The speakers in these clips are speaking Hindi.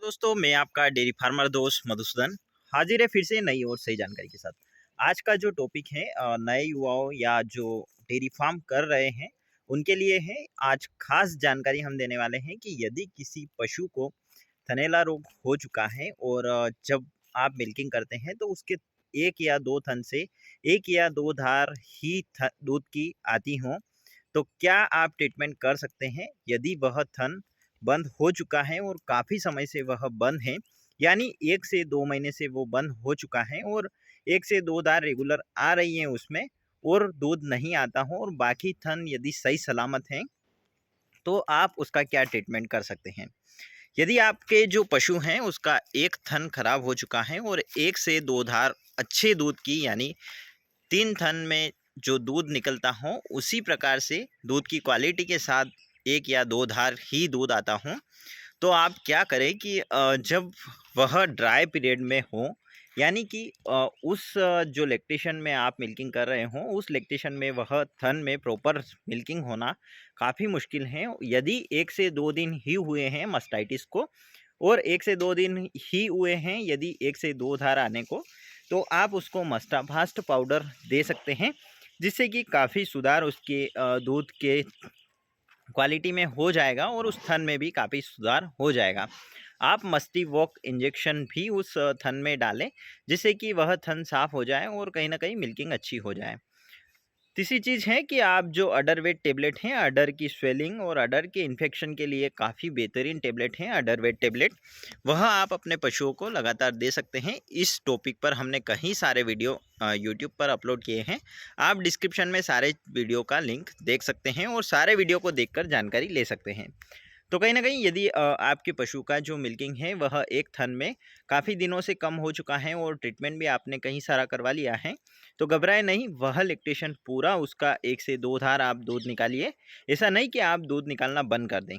दोस्तों, मैं आपका डेयरी फार्मर दोस्त मधुसूदन हाजिर है फिर से नई और सही जानकारी के साथ। आज का जो टॉपिक है नए युवाओं या जो डेयरी फार्म कर रहे हैं उनके लिए है। आज खास जानकारी हम देने वाले हैं कि यदि किसी पशु को थनैला रोग हो चुका है और जब आप मिल्किंग करते हैं तो उसके एक या दो थन से एक या दो धार ही दूध की आती हो, तो क्या आप ट्रीटमेंट कर सकते हैं यदि वह थन बंद हो चुका है और काफ़ी समय से वह बंद है, यानी 1 से 2 महीने से वो बंद हो चुका है और 1 से 2 दार रेगुलर आ रही हैं उसमें और दूध नहीं आता हो और बाकी थन यदि सही सलामत हैं, तो आप उसका क्या ट्रीटमेंट कर सकते हैं। यदि आपके जो पशु हैं उसका एक थन खराब हो चुका है और 1 से 2 धार अच्छे दूध की, यानी 3 थन में जो दूध निकलता हो उसी प्रकार से दूध की क्वालिटी के साथ 1 या 2 धार ही दूध आता हो, तो आप क्या करें कि जब वह ड्राई पीरियड में हो, यानी कि जो लैक्टेशन में आप मिल्किंग कर रहे हो उस लैक्टेशन में वह थन में प्रॉपर मिल्किंग होना काफ़ी मुश्किल है। यदि 1 से 2 दिन ही हुए हैं मास्टाइटिस को और 1 से 2 दिन ही हुए हैं यदि 1 से 2 धार आने को, तो आप उसको मस्टाफास्ट पाउडर दे सकते हैं, जिससे कि काफ़ी सुधार उसके दूध के क्वालिटी में हो जाएगा और उस थन में भी काफ़ी सुधार हो जाएगा। आप मस्टी वॉक इंजेक्शन भी उस थन में डालें, जिससे कि वह थन साफ़ हो जाए और कहीं न कहीं मिल्किंग अच्छी हो जाए। तीसरी चीज़ है कि आप जो अडर वेट टेबलेट हैं, अडर की स्वेलिंग और अडर के इन्फेक्शन के लिए काफ़ी बेहतरीन टेबलेट हैं अडर वेट टेबलेट, वह आप अपने पशुओं को लगातार दे सकते हैं। इस टॉपिक पर हमने कई सारे वीडियो यूट्यूब पर अपलोड किए हैं। आप डिस्क्रिप्शन में सारे वीडियो का लिंक देख सकते हैं और सारे वीडियो को देखकर जानकारी ले सकते हैं। तो कहीं न कहीं यदि आपके पशु का जो मिल्किंग है वह एक थन में काफ़ी दिनों से कम हो चुका है और ट्रीटमेंट भी आपने कहीं सारा करवा लिया है, तो घबराएँ नहीं, वह लैक्टेशन पूरा उसका 1 से 2 धार आप दूध निकालिए। ऐसा नहीं कि आप दूध निकालना बंद कर दें।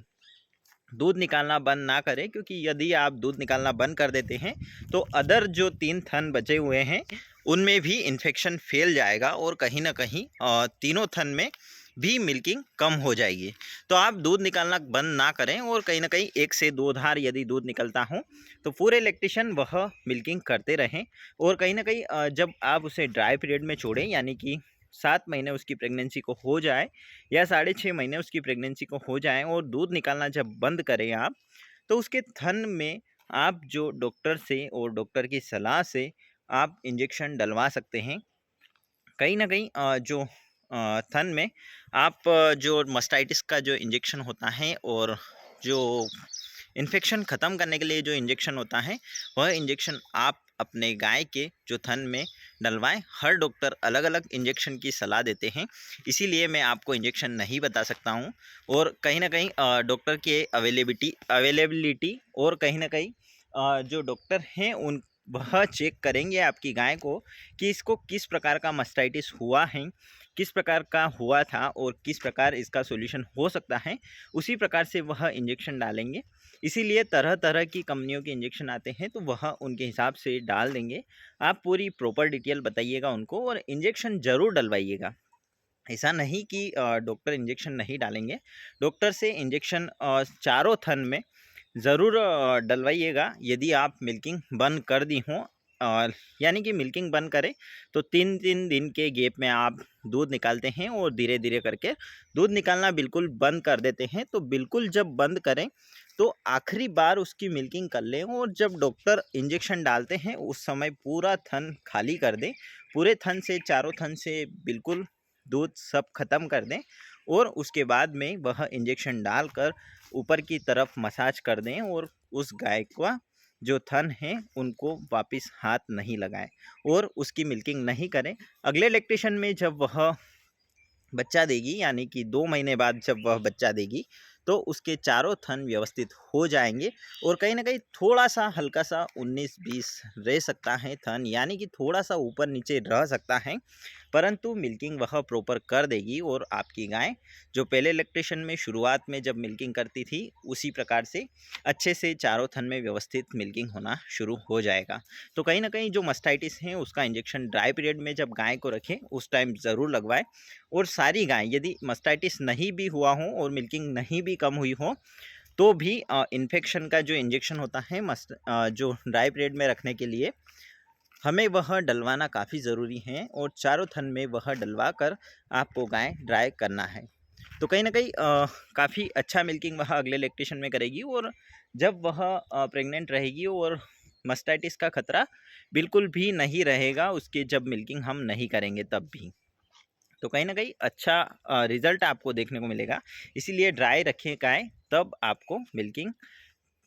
दूध निकालना बंद ना करें, क्योंकि यदि आप दूध निकालना बंद कर देते हैं तो अदर जो 3 थन बचे हुए हैं उनमें भी इन्फेक्शन फैल जाएगा और कहीं न कहीं तीनों थन में भी मिल्किंग कम हो जाएगी। तो आप दूध निकालना बंद ना करें और कहीं न कहीं 1 से 2 धार यदि दूध निकलता हो तो पूरे लैक्टेशन वह मिल्किंग करते रहें और कहीं न कहीं जब आप उसे ड्राई पीरियड में छोड़ें, यानी कि 7 महीने उसकी प्रेगनेंसी को हो जाए या 6.5 महीने उसकी प्रेगनेंसी को हो जाएँ और दूध निकालना जब बंद करें आप, तो उसके थन में आप जो डॉक्टर से और डॉक्टर की सलाह से आप इंजेक्शन डलवा सकते हैं। कहीं न कहीं जो थन में आप जो मास्टाइटिस का जो इंजेक्शन होता है और जो इन्फेक्शन ख़त्म करने के लिए जो इंजेक्शन होता है, वह इंजेक्शन आप अपने गाय के जो थन में डलवाएँ। हर डॉक्टर अलग-अलग इंजेक्शन की सलाह देते हैं, इसीलिए मैं आपको इंजेक्शन नहीं बता सकता हूँ और कहीं न कहीं डॉक्टर के अवेलेबिलिटी और कहीं न कहीं जो डॉक्टर हैं उन वह चेक करेंगे आपकी गाय को कि इसको किस प्रकार का मास्टाइटिस हुआ है, किस प्रकार का हुआ था और किस प्रकार इसका सॉल्यूशन हो सकता है, उसी प्रकार से वह इंजेक्शन डालेंगे। इसीलिए तरह-तरह की कंपनियों के इंजेक्शन आते हैं, तो वह उनके हिसाब से डाल देंगे। आप पूरी प्रॉपर डिटेल बताइएगा उनको और इंजेक्शन ज़रूर डलवाइएगा। ऐसा नहीं कि डॉक्टर इंजेक्शन नहीं डालेंगे, डॉक्टर से इंजेक्शन चारों थन में ज़रूर डलवाइएगा। यदि आप मिल्किंग बंद कर दी हों, यानी कि मिल्किंग बंद करें तो 3-3 दिन के गैप में आप दूध निकालते हैं और धीरे-धीरे करके दूध निकालना बिल्कुल बंद कर देते हैं, तो बिल्कुल जब बंद करें तो आखिरी बार उसकी मिल्किंग कर लें और जब डॉक्टर इंजेक्शन डालते हैं उस समय पूरा थन खाली कर दें। पूरे थन से, चारों थन से बिल्कुल दूध सब ख़त्म कर दें और उसके बाद में वह इंजेक्शन डालकर ऊपर की तरफ मसाज कर दें और उस गाय का जो थन है उनको वापस हाथ नहीं लगाएं और उसकी मिल्किंग नहीं करें। अगले लैक्टेशन में जब वह बच्चा देगी, यानी कि 2 महीने बाद जब वह बच्चा देगी, तो उसके चारों थन व्यवस्थित हो जाएँगे और कहीं न कहीं थोड़ा-सा हल्का-सा 19-20 रह सकता है थन, यानी कि थोड़ा-सा ऊपर-नीचे रह सकता है, परंतु मिल्किंग वह प्रॉपर कर देगी और आपकी गाय जो पहले लैक्टेशन में शुरुआत में जब मिल्किंग करती थी, उसी प्रकार से अच्छे से चारों थन में व्यवस्थित मिल्किंग होना शुरू हो जाएगा। तो कहीं न कहीं जो मास्टाइटिस है उसका इंजेक्शन ड्राई पीरियड में जब गाय को रखें, उस टाइम ज़रूर लगवाएँ और सारी गाय, यदि मास्टाइटिस नहीं भी हुआ हो और मिल्किंग नहीं भी कम हुई हो, तो भी इन्फेक्शन का जो इंजेक्शन होता है जो ड्राई पीरियड में रखने के लिए हमें वह डलवाना काफ़ी ज़रूरी है और चारों थन में वह डलवा कर आपको गाय ड्राई करना है। तो कहीं न कहीं काफ़ी अच्छा मिल्किंग वह अगले लैक्टेशन में करेगी और जब वह प्रेग्नेंट रहेगी और मास्टाइटिस का खतरा बिल्कुल भी नहीं रहेगा उसके जब मिल्किंग हम नहीं करेंगे तब भी। तो कहीं न कहीं अच्छा रिज़ल्ट आपको देखने को मिलेगा। इसीलिए ड्राई रखें गाय, तब आपको मिल्किंग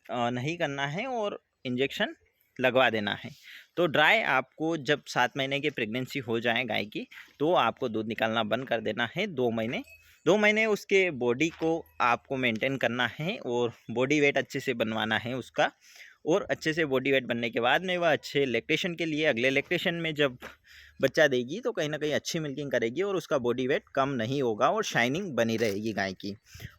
नहीं करना है और इंजेक्शन लगवा देना है। तो ड्राई आपको जब 7 महीने की प्रेगनेंसी हो जाए गाय की, तो आपको दूध निकालना बंद कर देना है 2 महीने। 2 महीने उसके बॉडी को आपको मेंटेन करना है और बॉडी वेट अच्छे से बनवाना है उसका। और अच्छे से बॉडी वेट बनने के बाद में वह अच्छे लैक्टेशन के लिए अगले लैक्टेशन में जब बच्चा देगी तो कहीं न कहीं अच्छी मिल्किंग करेगी और उसका बॉडी वेट कम नहीं होगा और शाइनिंग बनी रहेगी गाय की।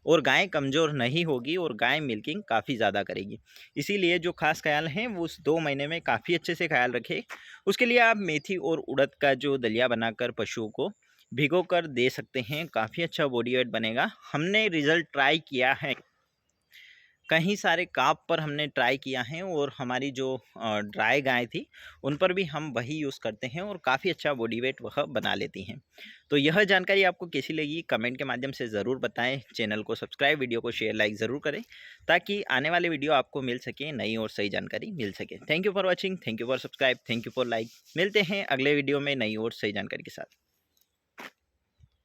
और गाय कमज़ोर नहीं होगी और गाय मिल्किंग काफ़ी ज़्यादा करेगी। इसीलिए जो ख़ास ख़्याल है वो उस 2 महीने में काफ़ी अच्छे से ख़्याल रखें। उसके लिए आप मेथी और उड़द का जो दलिया बनाकर पशुओं को भिगोकर दे सकते हैं, काफ़ी अच्छा बॉडी वेट बनेगा। हमने रिज़ल्ट ट्राई किया है। कहीं सारे काप पर हमने ट्राई किया है और हमारी जो ड्राई गाय थी उन पर भी हम वही यूज़ करते हैं और काफ़ी अच्छा बॉडी वेट वह बना लेती हैं। तो यह जानकारी आपको कैसी लगी कमेंट के माध्यम से ज़रूर बताएं। चैनल को सब्सक्राइब, वीडियो को शेयर, लाइक ज़रूर करें ताकि आने वाले वीडियो आपको मिल सके, नई और सही जानकारी मिल सके। Thank you for watching, thank you for subscribe, thank you for like. मिलते हैं अगले वीडियो में नई और सही जानकारी के साथ।